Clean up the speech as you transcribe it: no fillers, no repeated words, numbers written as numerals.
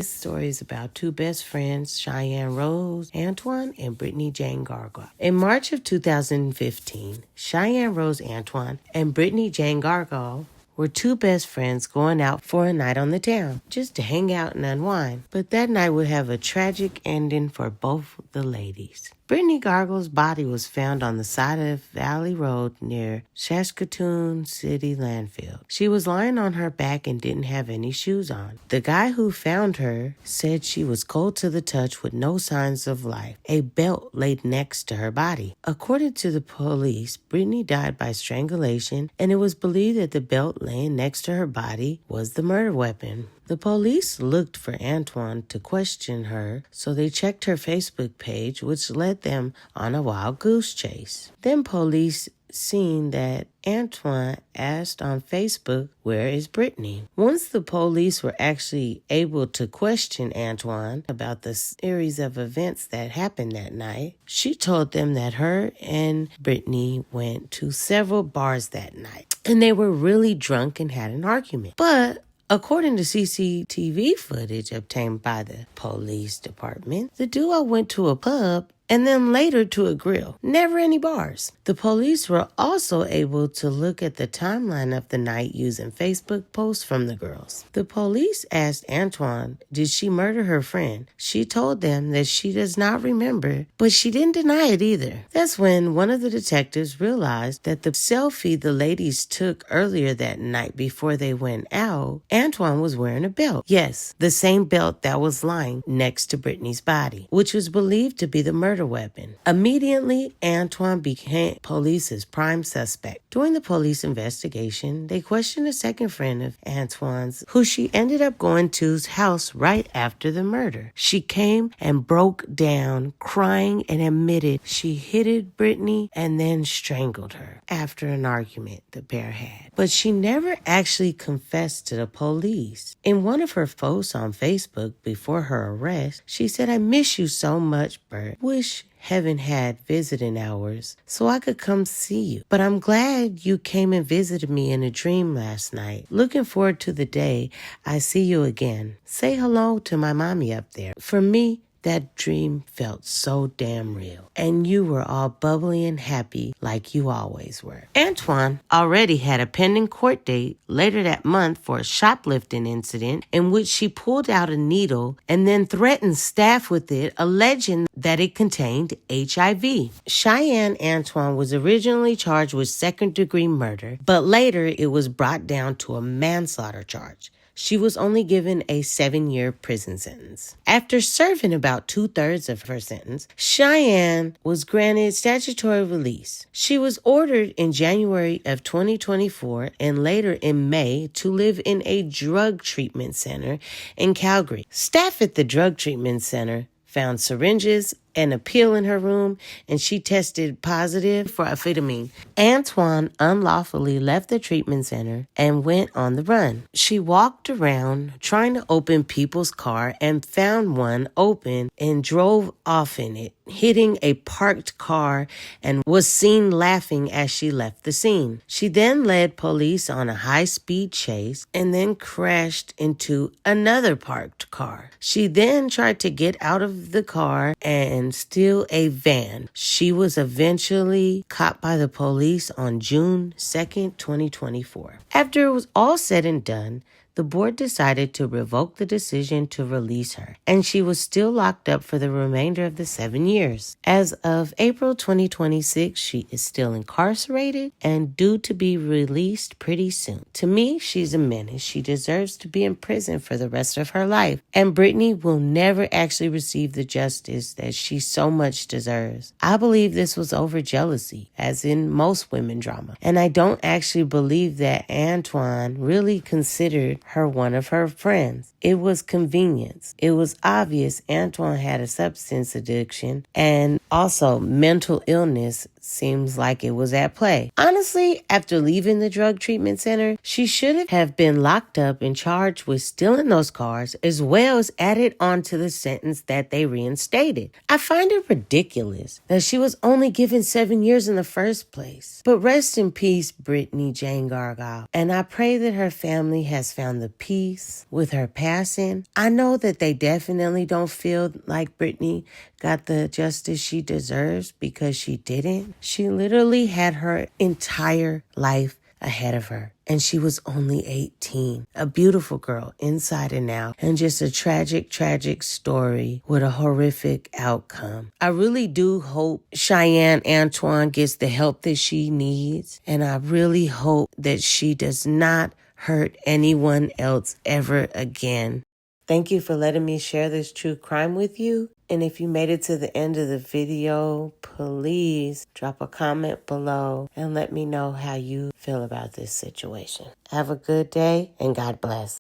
This story is about two best friends, Cheyenne Rose Antoine and Brittany Jane Gargal. In March of 2015, Cheyenne Rose Antoine and Brittany Jane Gargal were two best friends going out for a night on the town, just to hang out and unwind. But that night would have a tragic ending for both the ladies. Brittany Gargal's body was found on the side of Valley Road near Saskatoon City landfill. She was lying on her back and didn't have any shoes on. The guy who found her said she was cold to the touch with no signs of life. A belt laid next to her body. According to the police, Brittany died by strangulation, and it was believed that the belt laying next to her body was the murder weapon. The police looked for Antoine to question her, so they checked her Facebook page, which led them on a wild goose chase. Then police seen that Antoine asked on Facebook, "Where is Brittany?" Once the police were actually able to question Antoine about the series of events that happened that night, she told them that her and Brittany went to several bars that night, and they were really drunk and had an argument. But according to CCTV footage obtained by the police department, the duo went to a pub and then later to a grill. Never any bars. The police were also able to look at the timeline of the night using Facebook posts from the girls. The police asked Antoine, did she murder her friend? She told them that she does not remember, but she didn't deny it either. That's when one of the detectives realized that the selfie the ladies took earlier that night before they went out, Antoine was wearing a belt. Yes, the same belt that was lying next to Brittany's body, which was believed to be the murder weapon. Immediately, Antoine became police's prime suspect. During the police investigation, they questioned a second friend of Antoine's, who she ended up going to's house right after the murder. She came and broke down, crying, and admitted she hit Brittany and then strangled her after an argument the pair had. But she never actually confessed to the police. In one of her posts on Facebook before her arrest, she said, "I miss you so much, Bert. Wish heaven had visiting hours so I could come see you. But I'm glad you came and visited me in a dream last night. Looking forward to the day I see you again. Say hello to my mommy up there. For me, that dream felt so damn real. And you were all bubbly and happy like you always were." Antoine already had a pending court date later that month for a shoplifting incident in which she pulled out a needle and then threatened staff with it, alleging that it contained HIV. Cheyenne Antoine was originally charged with second-degree murder, but later it was brought down to a manslaughter charge. She was only given a 7-year prison sentence. After serving about 2/3 of her sentence, Cheyenne was granted statutory release. She was ordered in January of 2024 and later in May to live in a drug treatment center in Calgary. Staff at the drug treatment center found syringes and a pill in her room, and she tested positive for amphetamine. Antoine unlawfully left the treatment center and went on the run. She walked around trying to open people's car and found one open and drove off in it, hitting a parked car, and was seen laughing as she left the scene. She then led police on a high-speed chase and then crashed into another parked car. She then tried to get out of the car and steal a van. She was eventually caught by the police on June 2nd, 2024. After it was all said and done, the board decided to revoke the decision to release her, and she was still locked up for the remainder of the 7 years. As of April 2026, she is still incarcerated and due to be released pretty soon. To me, she's a menace. She deserves to be in prison for the rest of her life, and Brittany will never actually receive the justice that she so much deserves. I believe this was over jealousy, as in most women drama, and I don't actually believe that Antoine really considered her one of her friends. It was convenience. It was obvious Antoine had a substance addiction, and also mental illness seems like it was at play. Honestly, after leaving the drug treatment center, she should have been locked up and charged with stealing those cars, as well as added onto the sentence that they reinstated. I find it ridiculous that she was only given 7 years in the first place. But rest in peace, Brittany Jane Gargal, and I pray that her family has found found the peace with her passing. I know that they definitely don't feel like Brittany got the justice she deserves because she didn't. She literally had her entire life ahead of her, and she was only 18. A beautiful girl inside and out, and just a tragic, tragic story with a horrific outcome. I really do hope Cheyenne Antoine gets the help that she needs, and I really hope that she does not hurt anyone else ever again. Thank you for letting me share this true crime with you. And if you made it to the end of the video, please drop a comment below and let me know how you feel about this situation. Have a good day and God bless.